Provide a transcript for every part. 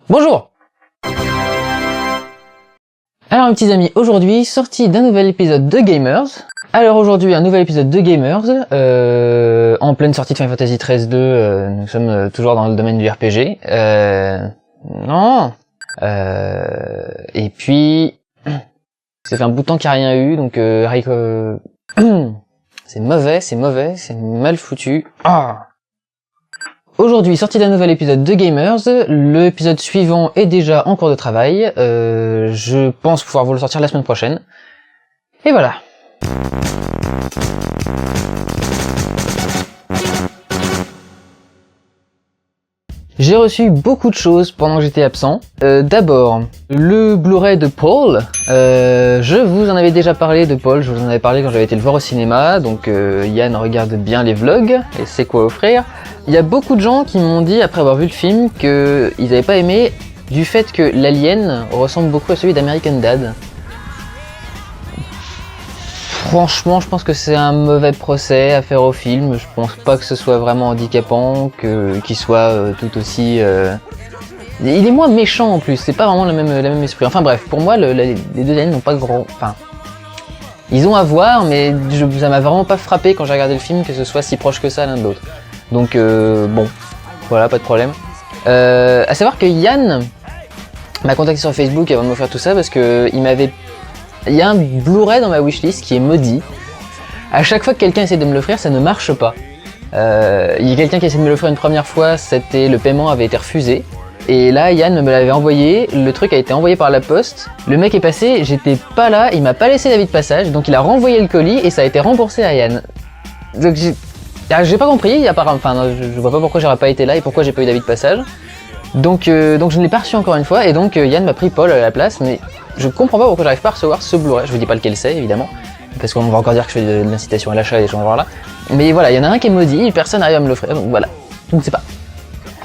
Bonjour. Alors mes petits amis, aujourd'hui, sortie d'un nouvel épisode de Gamers. Alors aujourd'hui, un nouvel épisode de Gamers, en pleine sortie de Final Fantasy XIII 2, nous sommes toujours dans le domaine du RPG. Et puis, ça fait un bout de temps qu'il n'y a rien eu, donc c'est mauvais, c'est mal foutu. Aujourd'hui, sortie d'un nouvel épisode de Gamers, l'épisode suivant est déjà en cours de travail, je pense pouvoir vous le sortir la semaine prochaine, et voilà. J'ai reçu beaucoup de choses pendant que j'étais absent. D'abord, le Blu-ray de Paul. Je vous en avais déjà parlé de Paul, je vous en avais parlé quand j'avais été le voir au cinéma, donc Yann regarde bien les vlogs, et sait quoi offrir. Il y a beaucoup de gens qui m'ont dit, après avoir vu le film, qu'ils n'avaient pas aimé du fait que l'alien ressemble beaucoup à celui d'American Dad. Franchement, je pense que c'est un mauvais procès à faire au film. Je pense pas que ce soit vraiment handicapant, qu'il soit tout aussi... Il est moins méchant en plus, c'est pas vraiment le même esprit. Enfin bref, pour moi, les deux aliens n'ont pas grand... Enfin, ils ont à voir, mais ça m'a vraiment pas frappé quand j'ai regardé le film que ce soit si proche que ça l'un de l'autre. Donc bon, voilà, pas de problème. À savoir que Yann m'a contacté sur Facebook avant de m'offrir tout ça parce que il y a un Blu-ray dans ma wishlist qui est maudit. À chaque fois que quelqu'un essaie de me l'offrir, ça ne marche pas. Il y a quelqu'un qui a essayé de me l'offrir une première fois, le paiement avait été refusé. Et là, Yann me l'avait envoyé, le truc a été envoyé par la poste. Le mec est passé, j'étais pas là, il m'a pas laissé d'avis de passage, donc il a renvoyé le colis et ça a été remboursé à Yann. Donc j'ai pas compris, je vois pas pourquoi j'aurais pas été là et pourquoi j'ai pas eu d'avis de passage. Donc je ne l'ai pas reçu encore une fois, et donc Yann m'a pris Paul à la place, mais je comprends pas pourquoi j'arrive pas à recevoir ce Blu-ray. Je vous dis pas lequel c'est, évidemment, parce qu'on va encore dire que je fais de l'incitation à l'achat et des gens là. Mais voilà, il y en a un qui est maudit, personne n'arrive à me l'offrir, donc voilà, je ne sais pas.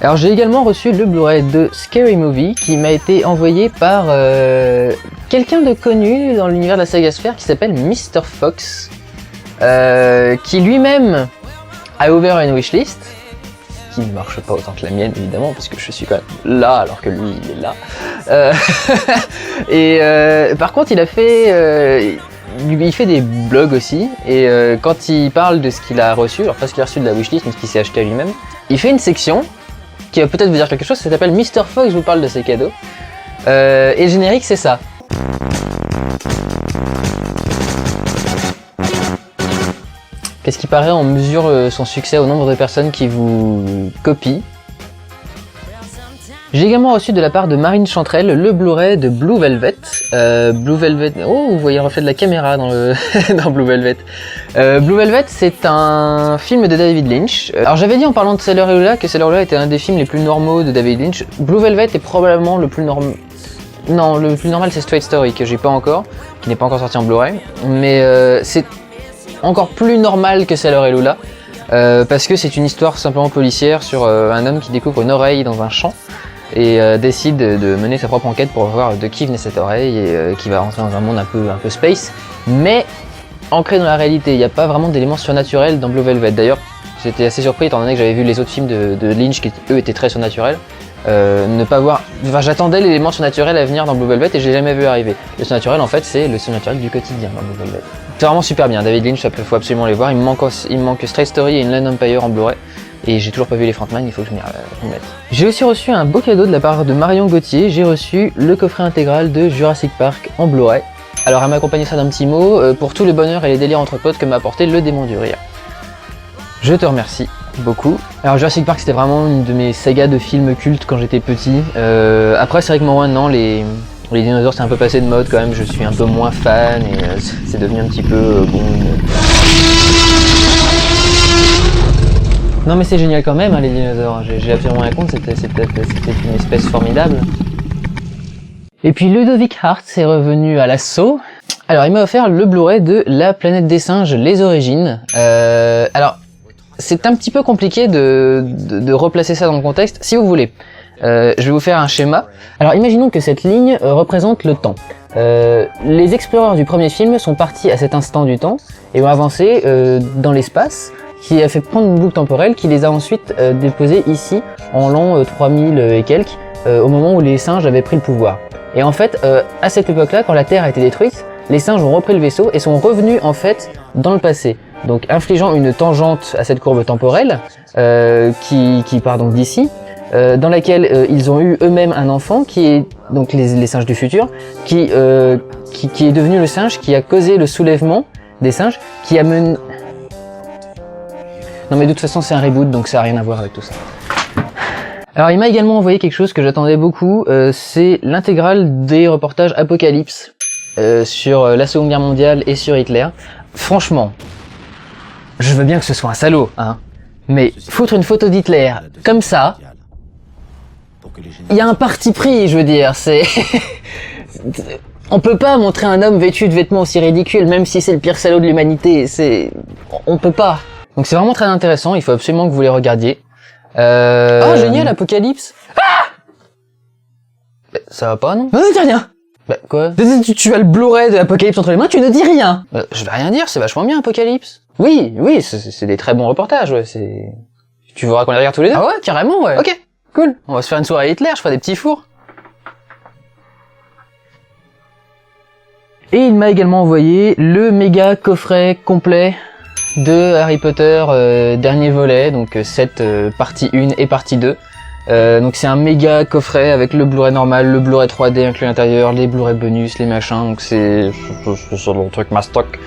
Alors j'ai également reçu le Blu-ray de Scary Movie, qui m'a été envoyé par quelqu'un de connu dans l'univers de la saga Sphère, qui s'appelle Mr. Fox, qui lui-même a ouvert une wishlist, qui ne marche pas autant que la mienne évidemment, parce que je suis quand même là alors que lui il est là. Par contre il fait des blogs aussi, et quand il parle de ce qu'il a reçu, alors pas ce qu'il a reçu de la wishlist mais ce qu'il s'est acheté à lui-même, il fait une section qui va peut-être vous dire quelque chose, ça s'appelle Mr. Fox vous parle de ses cadeaux, et le générique c'est ça. Qu'est-ce qui paraît, on mesure son succès au nombre de personnes qui vous copient. J'ai également reçu de la part de Marine Chanterelle le Blu-ray de Blue Velvet. Blue Velvet, oh vous voyez le reflet de la caméra dans Blue Velvet. Blue Velvet c'est un film de David Lynch. Alors j'avais dit en parlant de Sailor et Lola que Sailor et Lola était un des films les plus normaux de David Lynch. Blue Velvet est probablement le plus normal. Non, le plus normal c'est Straight Story que j'ai pas encore, qui n'est pas encore sorti en Blu-ray. Mais c'est encore plus normal que Sailor et Lola, parce que c'est une histoire simplement policière sur un homme qui découvre une oreille dans un champ et décide de mener sa propre enquête pour voir de qui venait cette oreille, et qui va rentrer dans un monde un peu space, mais ancré dans la réalité. Il n'y a pas vraiment d'éléments surnaturels dans Blue Velvet. D'ailleurs, j'étais assez surpris étant donné que j'avais vu les autres films de Lynch qui eux étaient très surnaturels. J'attendais l'élément surnaturel à venir dans Blue Velvet et je l'ai jamais vu arriver. Le surnaturel en fait c'est le surnaturel du quotidien dans Blue Velvet. C'est vraiment super bien, David Lynch, il faut absolument les voir. Il me manque Straight Story et Inland Empire en Blu-ray, et j'ai toujours pas vu les Frontman, il faut que je m'y mette. J'ai aussi reçu un beau cadeau de la part de Marion Gauthier, j'ai reçu le coffret intégral de Jurassic Park en Blu-ray. Alors elle m'a accompagné ça d'un petit mot, pour tout le bonheur et les délires entre potes que m'a apporté le démon du rire. Je te remercie beaucoup. Alors Jurassic Park c'était vraiment une de mes sagas de films cultes quand j'étais petit. Après c'est vrai que moi maintenant les dinosaures c'est un peu passé de mode quand même, je suis un peu moins fan et c'est devenu un petit peu bon. Non mais c'est génial quand même hein, les dinosaures, j'ai absolument rien contre, c'était une espèce formidable. Et puis Ludovic Hart est revenu à l'assaut. Alors il m'a offert le Blu-ray de La Planète des Singes, les origines. Alors c'est un petit peu compliqué de replacer ça dans le contexte, si vous voulez. Je vais vous faire un schéma. Alors imaginons que cette ligne représente le temps. Les exploreurs du premier film sont partis à cet instant du temps et ont avancé dans l'espace, qui a fait prendre une boucle temporelle qui les a ensuite déposés ici en l'an 3000 et quelques, au moment où les singes avaient pris le pouvoir. Et en fait, à cette époque-là, quand la Terre a été détruite, les singes ont repris le vaisseau et sont revenus en fait dans le passé. Donc infligeant une tangente à cette courbe temporelle qui part donc d'ici, dans laquelle ils ont eu eux-mêmes un enfant qui est donc les singes du futur, qui est devenu le singe qui a causé le soulèvement des singes, qui a mené... Non mais de toute façon c'est un reboot donc ça a rien à voir avec tout ça. Alors il m'a également envoyé quelque chose que j'attendais beaucoup, c'est l'intégrale des reportages Apocalypse sur la Seconde Guerre mondiale et sur Hitler. Franchement, je veux bien que ce soit un salaud, hein, mais foutre une photo d'Hitler comme ça, il y a un parti pris, je veux dire, c'est... On peut pas montrer un homme vêtu de vêtements aussi ridicules, même si c'est le pire salaud de l'humanité, on peut pas. Donc c'est vraiment très intéressant, il faut absolument que vous les regardiez. Oh génial, Apocalypse. Ah bah, ça va pas, non? Ne dis rien. Bah quoi? Tu as le Blu-ray de Apocalypse entre les mains, tu ne dis rien. Je vais rien dire, c'est vachement bien Apocalypse. Oui, c'est des très bons reportages, ouais, c'est... Tu voudras qu'on les regarde tous les deux? Ah ouais, carrément, ouais. Ok, cool. On va se faire une soirée Hitler, je ferai des petits fours. Et il m'a également envoyé le méga coffret complet de Harry Potter, dernier volet, donc cette partie 1 et partie 2. Donc c'est un méga coffret avec le Blu-ray normal, le Blu-ray 3D inclus à l'intérieur, les Blu-ray bonus, les machins, donc c'est le truc mastoc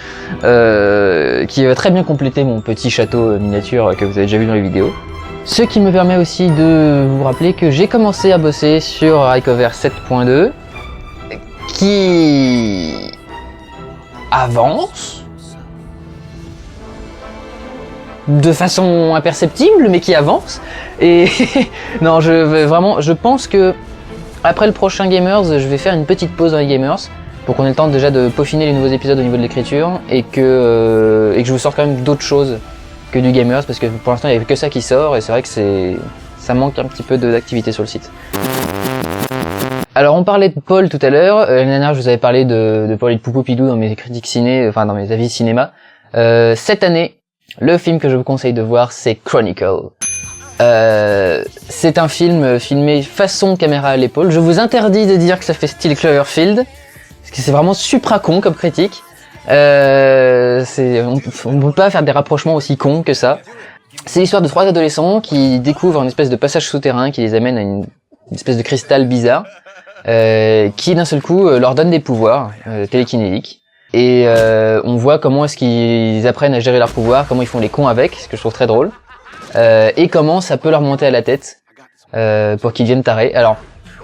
qui va très bien compléter mon petit château miniature que vous avez déjà vu dans les vidéos. Ce qui me permet aussi de vous rappeler que j'ai commencé à bosser sur Hardcover 7.2 qui avance de façon imperceptible mais qui avance et non je pense que après le prochain Gamers je vais faire une petite pause dans les Gamers pour qu'on ait le temps déjà de peaufiner les nouveaux épisodes au niveau de l'écriture et que je vous sorte quand même d'autres choses que du Gamers parce que pour l'instant il n'y avait que ça qui sort et c'est vrai que ça manque un petit peu d'activité sur le site. Alors on parlait de Paul tout à l'heure, l'année dernière je vous avais parlé de Paul et de Poupou Pidou dans mes critiques ciné, enfin dans mes avis cinéma. Cette année, le film que je vous conseille de voir c'est Chronicle. C'est un film filmé façon caméra à l'épaule. Je vous interdis de dire que ça fait style Cloverfield, parce que c'est vraiment supra con comme critique. On peut pas faire des rapprochements aussi cons que ça. C'est l'histoire de 3 adolescents qui découvrent une espèce de passage souterrain qui les amène à une espèce de cristal bizarre. Qui d'un seul coup leur donne des pouvoirs télékinétiques et on voit comment est-ce qu'ils apprennent à gérer leurs pouvoirs, comment ils font les cons avec, ce que je trouve très drôle, et comment ça peut leur monter à la tête pour qu'ils deviennent tarés. Alors,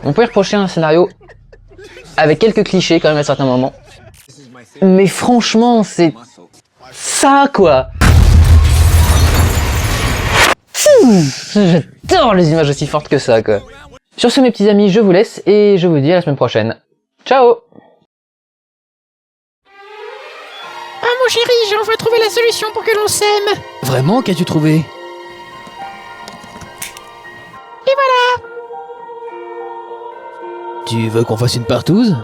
on peut y reprocher un scénario avec quelques clichés quand même à certains moments, mais franchement c'est ça quoi. J'adore les images aussi fortes que ça quoi. Sur ce mes petits amis, je vous laisse et je vous dis à la semaine prochaine. Ciao! Ah mon chéri, j'ai enfin trouvé la solution pour que l'on s'aime. Vraiment, qu'as-tu trouvé? Et voilà. Tu veux qu'on fasse une partouze?